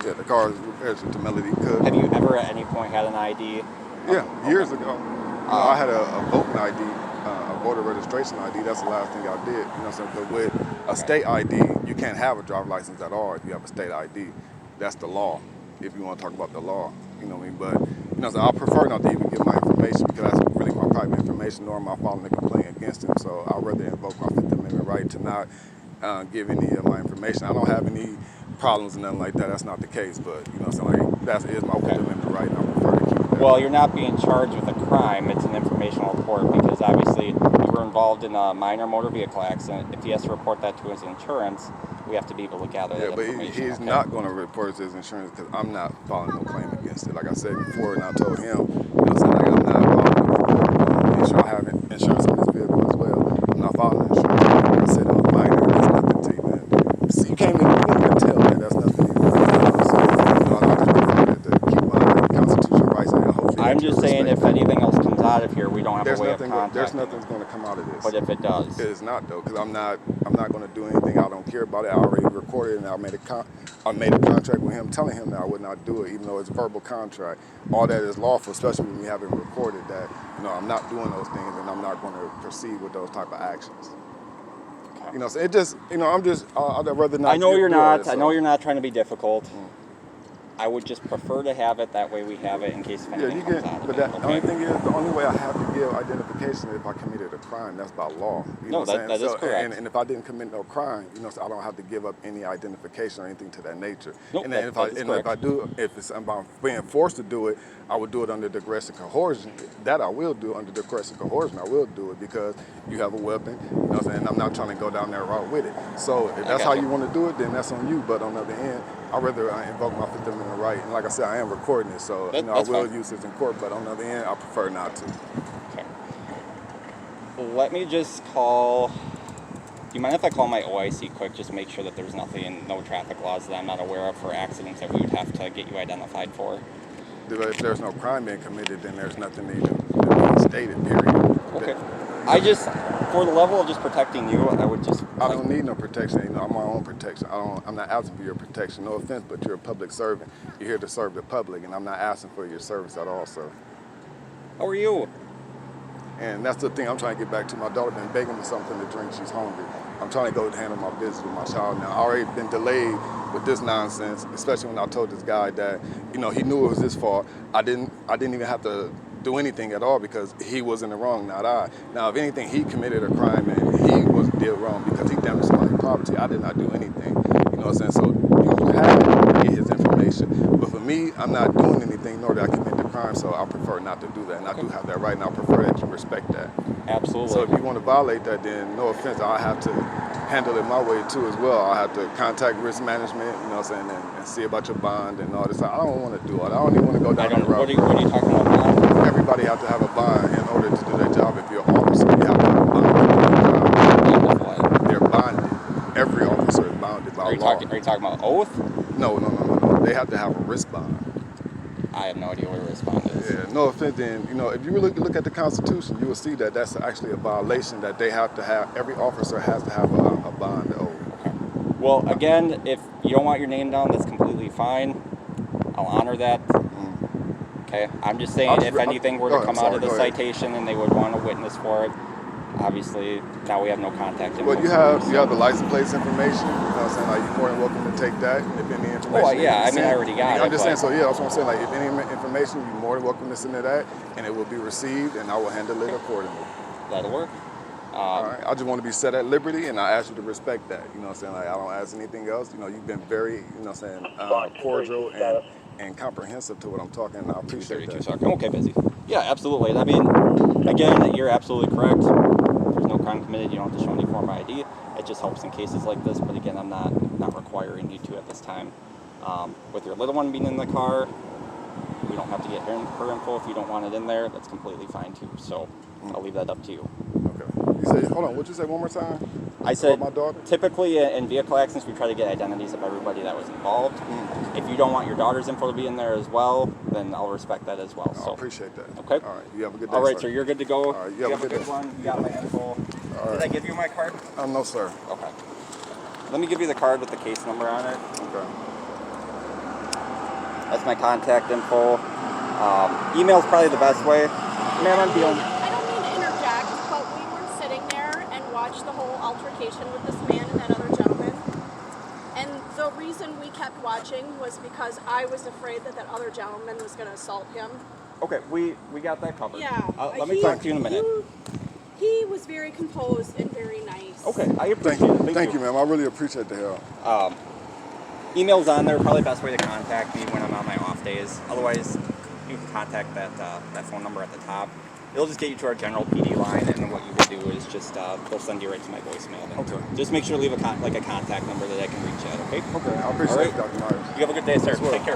Yeah, the car is registered to Melody Cook. Have you ever at any point had an ID? Yeah, years ago. I had a voting ID, a voter registration ID. That's the last thing I did. You know what I'm saying? But with a state ID, you can't have a driver's license at all if you have a state ID. That's the law, if you want to talk about the law. You know what I mean? But, you know, so I prefer not to even give my information because that's really my private information, nor am I filing a complaint against him. So I'd rather invoke my Fifth Amendment right to not give any of my information. I don't have any problems and nothing like that. That's not the case. But, you know, so like, that is my Fifth Amendment right, and I prefer to keep it that. Well, you're not being charged with a crime. It's an informational report because obviously you were involved in a minor motor vehicle accident. If he has to report that to his insurance, we have to be able to gather that information. Yeah, but he's not going to report his insurance because I'm not filing no claim against it. Like I said before, and I told him, you know, so like I'm not filing. Make sure I have insurance on this vehicle as well. I'm not filing insurance. Like I said, I'm minor. That's nothing to you. See, you can't even tell that that's nothing to you. So, you know, I just prefer to keep my constitutional rights and hopefully. I'm just saying, if anything else comes out of here, we don't have a way of contacting. There's nothing's going to come out of this. But if it does, it is not though, because I'm not going to do anything. I don't care about it. I already recorded and I made a contract with him, telling him that I would not do it, even though it's a verbal contract. All that is lawful, especially when we haven't recorded that. You know, I'm not doing those things, and I'm not going to proceed with those type of actions. Okay. You know, so it just, you know, I'd rather not. I know you're not. It, so. I know you're not trying to be difficult. I would just prefer to have it that way. We have it in case anything comes out of it. But the only thing is, the only way I have to give identification is if I committed a crime. That's by law. You know what I'm saying? That is correct. And if I didn't commit no crime, you know, so I don't have to give up any identification or anything to that nature. Nope, and then if I'm being forced to do it, I would do it under duress and coercion. That I will do under duress and coercion. I will do it because you have a weapon. You know what I'm saying? I'm not trying to go down that route with it. So if that's how you want to do it, then that's on you. But on the other end, I'd rather invoke my Fifth Amendment right. And like I said, I am recording it, so you know, I will use this in court. But on the other end, I prefer not to. Okay. Let me just call. Do you mind if I call my OIC quick, just make sure that there's nothing, no traffic laws that I'm not aware of for accidents that we would have to get you identified for? If there's no crime being committed, then there's nothing to be stated, period. Okay. I just, for the level of just protecting you, I would just... I don't need no protection. You know, I'm my own protection. I'm not asking for your protection. No offense, but you're a public servant. You're here to serve the public, and I'm not asking for your service at all, sir. How are you? And that's the thing I'm trying to get back to. My daughter been begging me something to drink. She's hungry. I'm trying to go handle my business with my child now. I already been delayed with this nonsense, especially when I told this guy that, you know, he knew it was his fault. I didn't even have to do anything at all because he was in the wrong, not I. Now, if anything, he committed a crime and he did wrong because he damaged somebody's property. I did not do anything. You know what I'm saying? So you have to get his information. But for me, I'm not doing anything, nor did I commit the crime, so I prefer not to do that. And I do have that right, and I prefer that you respect that. Absolutely. So if you want to violate that, then no offense, I have to handle it my way too as well. I have to contact risk management, you know what I'm saying, and see about your bond and all this. I don't want to do it. I don't even want to go down that route. What are you talking about bond? Everybody has to have a bond in order to do their job. If you're an officer, you have to have a bond. They're bonded. Every officer is bonded by law. Are you talking about oath? No. They have to have a risk bond. I have no idea what a risk bond is. Yeah, no offense. Then, you know, if you really look at the Constitution, you will see that that's actually a violation that they have to have. Every officer has to have a bond oath. Okay. Well, again, if you don't want your name down, that's completely fine. I'll honor that. Okay. I'm just saying, if anything were to come out of the citation and they would want a witness for it, obviously now we have no contact info. Well, you have the license plates information. You know what I'm saying? Like, you're more than welcome to take that. And if any information. Oh yeah, I mean, I already got it. I'm just saying. So yeah, that's what I'm saying. Like, if any information, you're more than welcome to send to that, and it will be received, and I will handle it accordingly. That'll work. All right. I just want to be set at liberty, and I ask you to respect that. You know what I'm saying? Like, I don't ask anything else. You know, you've been very, you know what I'm saying, cordial and comprehensive to what I'm talking, and I appreciate that. I'm okay, busy. Yeah, absolutely. I mean, again, you're absolutely correct. There's no crime committed. You don't have to show any form of ID. It just helps in cases like this. But again, I'm not requiring you to at this time. With your little one being in the car, we don't have to get her info. If you don't want it in there, that's completely fine too. So I'll leave that up to you. Okay. You said, hold on. What'd you say one more time? I said, my daughter? Typically in vehicle accidents, we try to get identities of everybody that was involved. If you don't want your daughter's info to be in there as well, then I'll respect that as well. I appreciate that. Okay. All right. You have a good day. All right, sir. You're good to go. All right. You have a good one. You got my info. All right. Did I give you my card? No, sir. Okay. Let me give you the card with the case number on it. Okay. That's my contact info. Email's probably the best way. Ma'am, I'm dealing. I don't mean to interject, but we were sitting there and watched the whole altercation with this man and that other gentleman. And the reason we kept watching was because I was afraid that that other gentleman was going to assault him. Okay, we got that covered. Yeah. Let me talk to you in a minute. He was very composed and very nice. Okay, I appreciate it. Thank you, ma'am. I really appreciate the help. Email's on there, probably the best way to contact me when I'm on my off days. Otherwise, you can contact that phone number at the top. It'll just get you to our general PD line, and then what you would do is just they'll send you right to my voicemail. Then. Okay. Just make sure to leave a contact number that I can reach at. Okay. Okay. I appreciate it, Dr. Myers. You have a good day, sir. Take care.